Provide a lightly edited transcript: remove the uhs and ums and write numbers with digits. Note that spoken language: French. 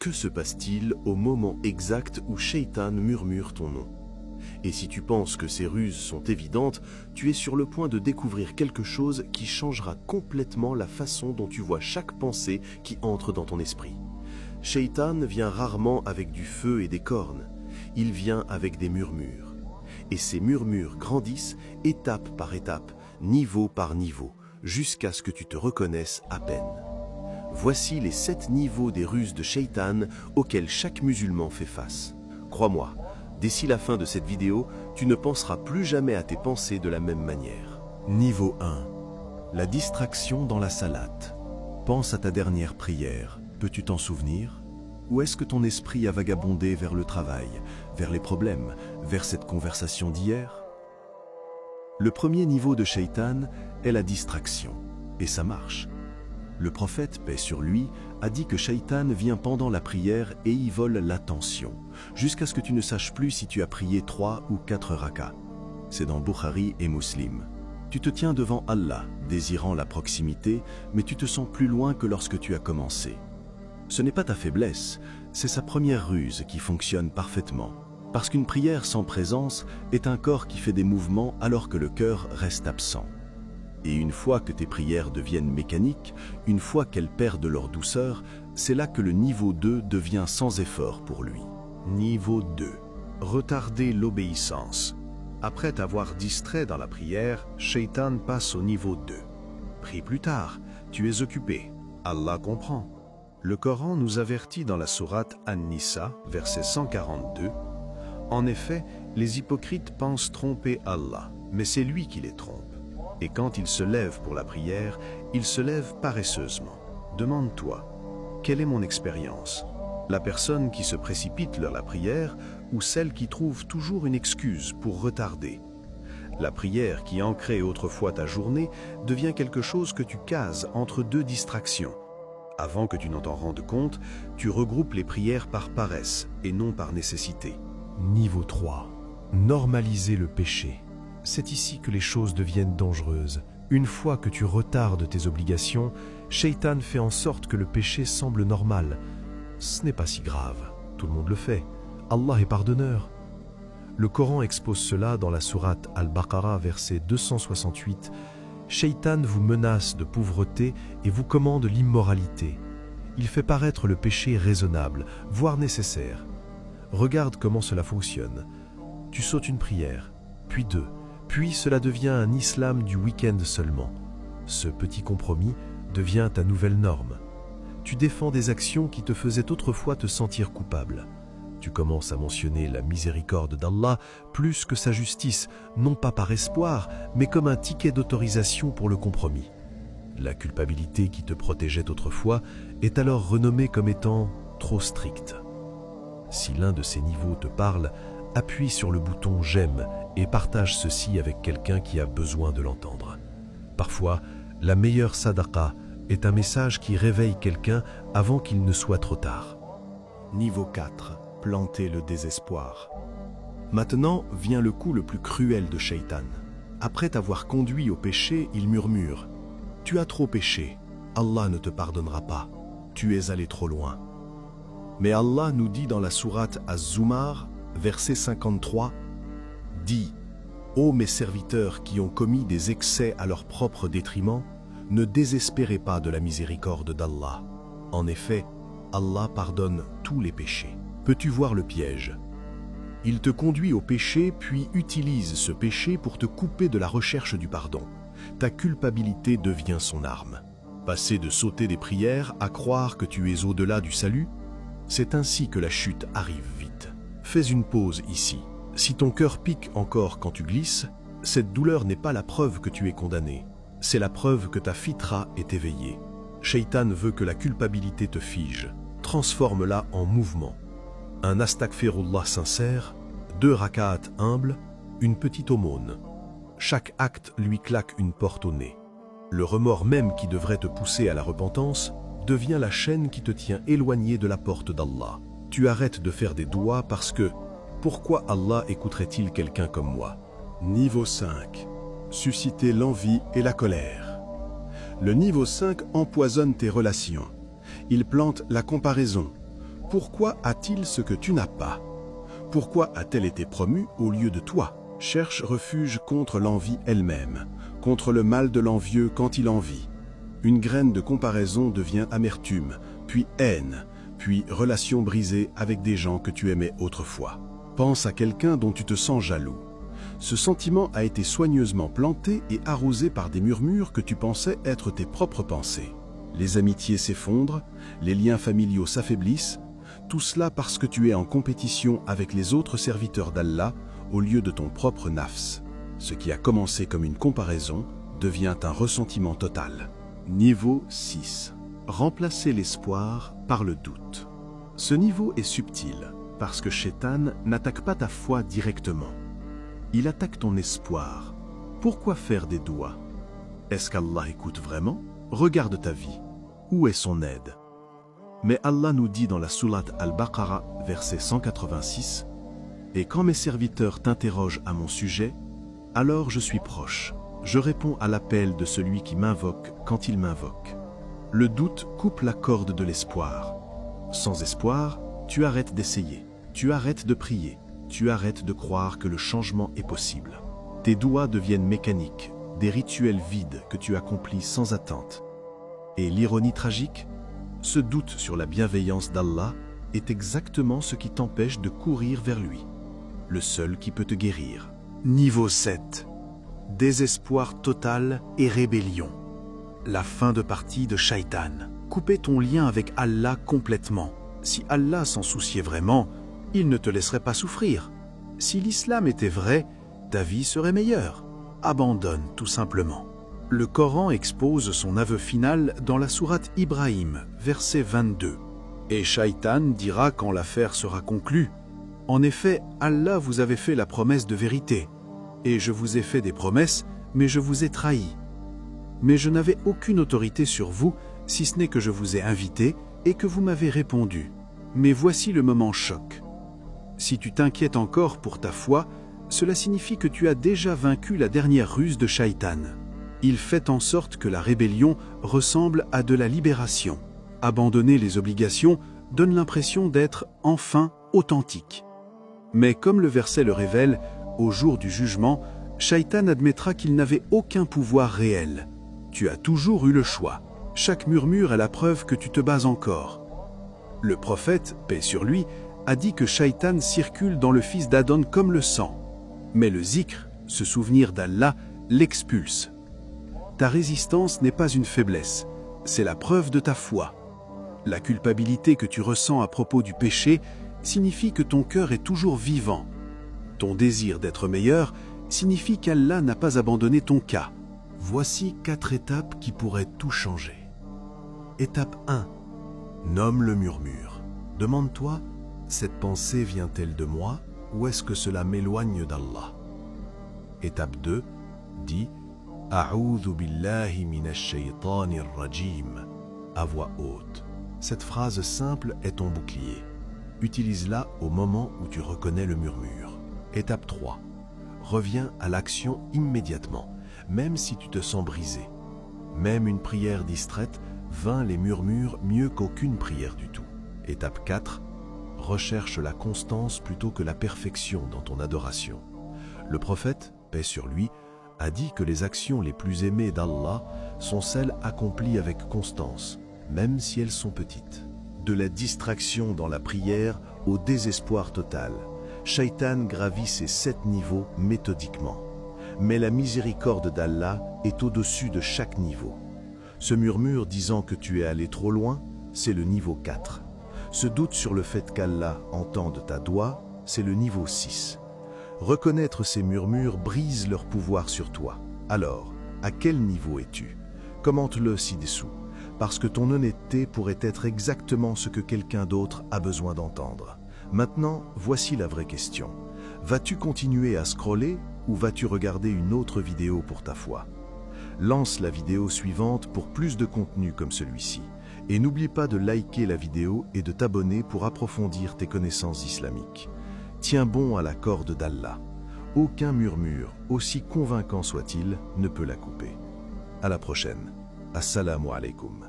Que se passe-t-il au moment exact où Shaitan murmure ton nom? Et si tu penses que ces ruses sont évidentes, tu es sur le point de découvrir quelque chose qui changera complètement la façon dont tu vois chaque pensée qui entre dans ton esprit. Shaitan vient rarement avec du feu et des cornes, il vient avec des murmures. Et ces murmures grandissent étape par étape, niveau par niveau, jusqu'à ce que tu te reconnaisses à peine. Voici les 7 niveaux des ruses de Shaitan auxquels chaque musulman fait face. Crois-moi, d'ici la fin de cette vidéo, tu ne penseras plus jamais à tes pensées de la même manière. Niveau 1. La distraction dans la salate. Pense à ta dernière prière. Peux-tu t'en souvenir? Ou est-ce que ton esprit a vagabondé vers le travail, vers les problèmes, vers cette conversation d'hier? Le premier niveau de Shaitan est la distraction. Et ça marche. Le prophète, paix sur lui, a dit que Shaitan vient pendant la prière et y vole l'attention, jusqu'à ce que tu ne saches plus si tu as prié 3 ou 4 rakas. C'est dans Bukhari et Muslim. Tu te tiens devant Allah, désirant la proximité, mais tu te sens plus loin que lorsque tu as commencé. Ce n'est pas ta faiblesse, c'est sa première ruse qui fonctionne parfaitement. Parce qu'une prière sans présence est un corps qui fait des mouvements alors que le cœur reste absent. Et une fois que tes prières deviennent mécaniques, une fois qu'elles perdent leur douceur, c'est là que le niveau 2 devient sans effort pour lui. Niveau 2. Retarder l'obéissance. Après t'avoir distrait dans la prière, Shaitan passe au niveau 2. Prie plus tard, tu es occupé. Allah comprend. Le Coran nous avertit dans la sourate An-Nisa, verset 142. En effet, les hypocrites pensent tromper Allah, mais c'est lui qui les trompe. Et quand ils se lèvent pour la prière, ils se lèvent paresseusement. Demande-toi, quelle est mon expérience? La personne qui se précipite vers la prière ou celle qui trouve toujours une excuse pour retarder? La prière qui ancrait autrefois ta journée devient quelque chose que tu cases entre 2 distractions. Avant que tu n'en t'en rendes compte, tu regroupes les prières par paresse et non par nécessité. Niveau 3. Normaliser le péché. C'est ici que les choses deviennent dangereuses. Une fois que tu retardes tes obligations, Shaitan fait en sorte que le péché semble normal. Ce n'est pas si grave, tout le monde le fait. Allah est pardonneur. Le Coran expose cela dans la sourate Al-Baqarah, verset 268. Shaitan vous menace de pauvreté et vous commande l'immoralité. Il fait paraître le péché raisonnable, voire nécessaire. Regarde comment cela fonctionne. Tu sautes une prière, puis 2. Puis cela devient un islam du week-end seulement. Ce petit compromis devient ta nouvelle norme. Tu défends des actions qui te faisaient autrefois te sentir coupable. Tu commences à mentionner la miséricorde d'Allah plus que sa justice, non pas par espoir, mais comme un ticket d'autorisation pour le compromis. La culpabilité qui te protégeait autrefois est alors renommée comme étant trop stricte. Si l'un de ces niveaux te parle, appuie sur le bouton « J'aime » et partage ceci avec quelqu'un qui a besoin de l'entendre. Parfois, la meilleure sadaqa est un message qui réveille quelqu'un avant qu'il ne soit trop tard. Niveau 4. Planter le désespoir. Maintenant vient le coup le plus cruel de Shaitan. Après t'avoir conduit au péché, il murmure « Tu as trop péché, Allah ne te pardonnera pas, tu es allé trop loin. » Mais Allah nous dit dans la sourate Az-Zumar, verset 53, « Dis, ô mes serviteurs qui ont commis des excès à leur propre détriment, ne désespérez pas de la miséricorde d'Allah. En effet, Allah pardonne tous les péchés. » Peux-tu voir le piège? Il te conduit au péché, puis utilise ce péché pour te couper de la recherche du pardon. Ta culpabilité devient son arme. Passer de sauter des prières à croire que tu es au-delà du salut, c'est ainsi que la chute arrive vite. Fais une pause ici. Si ton cœur pique encore quand tu glisses, cette douleur n'est pas la preuve que tu es condamné. C'est la preuve que ta fitra est éveillée. Shaitan veut que la culpabilité te fige. Transforme-la en mouvement. Un astaghfirullah sincère, 2 raka'at humbles, une petite aumône. Chaque acte lui claque une porte au nez. Le remords même qui devrait te pousser à la repentance devient la chaîne qui te tient éloigné de la porte d'Allah. Tu arrêtes de faire des doigts parce que pourquoi Allah écouterait-il quelqu'un comme moi? Niveau 5. Susciter l'envie et la colère. Le niveau 5 empoisonne tes relations. Il plante la comparaison. Pourquoi a-t-il ce que tu n'as pas? Pourquoi a-t-elle été promue au lieu de toi? Cherche refuge contre l'envie elle-même, contre le mal de l'envieux quand il envie. Une graine de comparaison devient amertume, puis haine, puis relation brisée avec des gens que tu aimais autrefois. Pense à quelqu'un dont tu te sens jaloux. Ce sentiment a été soigneusement planté et arrosé par des murmures que tu pensais être tes propres pensées. Les amitiés s'effondrent, les liens familiaux s'affaiblissent, tout cela parce que tu es en compétition avec les autres serviteurs d'Allah au lieu de ton propre nafs. Ce qui a commencé comme une comparaison devient un ressentiment total. Niveau 6. Remplacer l'espoir par le doute. Ce niveau est subtil parce que Shaitan n'attaque pas ta foi directement. Il attaque ton espoir. Pourquoi faire des doigts? Est-ce qu'Allah écoute vraiment? Regarde ta vie. Où est son aide? Mais Allah nous dit dans la sourate Al-Baqarah, verset 186, « Et quand mes serviteurs t'interrogent à mon sujet, alors je suis proche. Je réponds à l'appel de celui qui m'invoque quand il m'invoque. » Le doute coupe la corde de l'espoir. Sans espoir, tu arrêtes d'essayer, tu arrêtes de prier, tu arrêtes de croire que le changement est possible. Tes doigts deviennent mécaniques, des rituels vides que tu accomplis sans attente. Et l'ironie tragique, ce doute sur la bienveillance d'Allah est exactement ce qui t'empêche de courir vers lui, le seul qui peut te guérir. Niveau 7. Désespoir total et rébellion. La fin de partie de Shaitan. Couper ton lien avec Allah complètement. Si Allah s'en souciait vraiment, il ne te laisserait pas souffrir. Si l'islam était vrai, ta vie serait meilleure. Abandonne tout simplement. Le Coran expose son aveu final dans la sourate Ibrahim, verset 22. Et Shaitan dira quand l'affaire sera conclue, « En effet, Allah vous avait fait la promesse de vérité, et je vous ai fait des promesses, mais je vous ai trahi. Mais je n'avais aucune autorité sur vous, si ce n'est que je vous ai invité et que vous m'avez répondu. Mais voici le moment choc. Si tu t'inquiètes encore pour ta foi, cela signifie que tu as déjà vaincu la dernière ruse de Shaitan. Il fait en sorte que la rébellion ressemble à de la libération. Abandonner les obligations donne l'impression d'être enfin authentique. Mais comme le verset le révèle, au jour du jugement, Shaitan admettra qu'il n'avait aucun pouvoir réel. Tu as toujours eu le choix. Chaque murmure est la preuve que tu te bats encore. Le prophète, paix sur lui, a dit que Shaitan circule dans le fils d'Adam comme le sang. Mais le zikr, ce souvenir d'Allah, l'expulse. Ta résistance n'est pas une faiblesse, c'est la preuve de ta foi. La culpabilité que tu ressens à propos du péché signifie que ton cœur est toujours vivant. Ton désir d'être meilleur signifie qu'Allah n'a pas abandonné ton cas. Voici 4 étapes qui pourraient tout changer. Étape 1. Nomme le murmure. Demande-toi, cette pensée vient-elle de moi ou est-ce que cela m'éloigne d'Allah? Étape 2. Dis « A'udhu billahi minash shaytanir rajim » à voix haute. Cette phrase simple est ton bouclier. Utilise-la au moment où tu reconnais le murmure. Étape 3. Reviens à l'action immédiatement, même si tu te sens brisé. Même une prière distraite vainc les murmures mieux qu'aucune prière du tout. Étape 4. Recherche la constance plutôt que la perfection dans ton adoration. Le prophète, paix sur lui, a dit que les actions les plus aimées d'Allah sont celles accomplies avec constance, même si elles sont petites. De la distraction dans la prière au désespoir total, Shaitan gravit ces 7 niveaux méthodiquement. Mais la miséricorde d'Allah est au-dessus de chaque niveau. Ce murmure disant que tu es allé trop loin, c'est le niveau 4. Ce doute sur le fait qu'Allah entende ta doigt, c'est le niveau 6. Reconnaître ces murmures brise leur pouvoir sur toi. Alors, à quel niveau es-tu? Commente-le ci-dessous, parce que ton honnêteté pourrait être exactement ce que quelqu'un d'autre a besoin d'entendre. Maintenant, voici la vraie question. Vas-tu continuer à scroller ou vas-tu regarder une autre vidéo pour ta foi? Lance la vidéo suivante pour plus de contenu comme celui-ci. Et n'oublie pas de liker la vidéo et de t'abonner pour approfondir tes connaissances islamiques. Tiens bon à la corde d'Allah. Aucun murmure, aussi convaincant soit-il, ne peut la couper. À la prochaine. Assalamu alaikum.